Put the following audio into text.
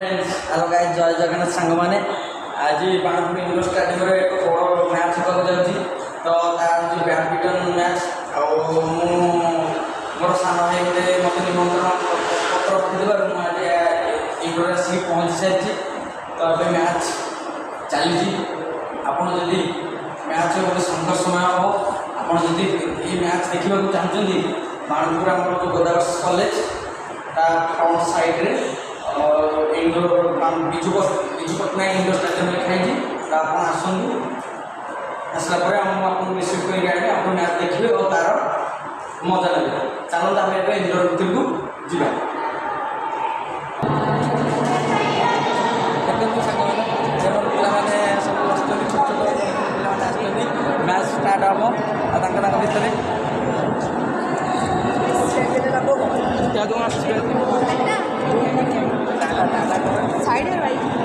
Hello guys जय जगन्नाथ सांग मैंने आज बाणपुर इंडोर स्टाडियम एक बड़ मैच होगा जाऊँगी तो तार जो बैडमिंटन मैच मोर सान भाई गोटे मत निमंत्रण पत्र पठाई मुझे इंडोर आसिक पहुँची सारी तो ये मैच चली आपड़ जदि मैच गोटे संघर्षमय हम आपड़ जदि ये मैच देखा चाहते बाणपुर आम जो गोदावरी कॉलेज फ्रंट साइड्रे indoor Biju Patnaik indoor stadium लिखाई आप आसतु आसला आपको रिसीव कर आप मैच देखिए और तार मजा लगे चलते आम ए इंडोर भितर को जा देखते पाने सब छोट छोट पाने मैच स्टार्ट हम भितर साइड है भाई।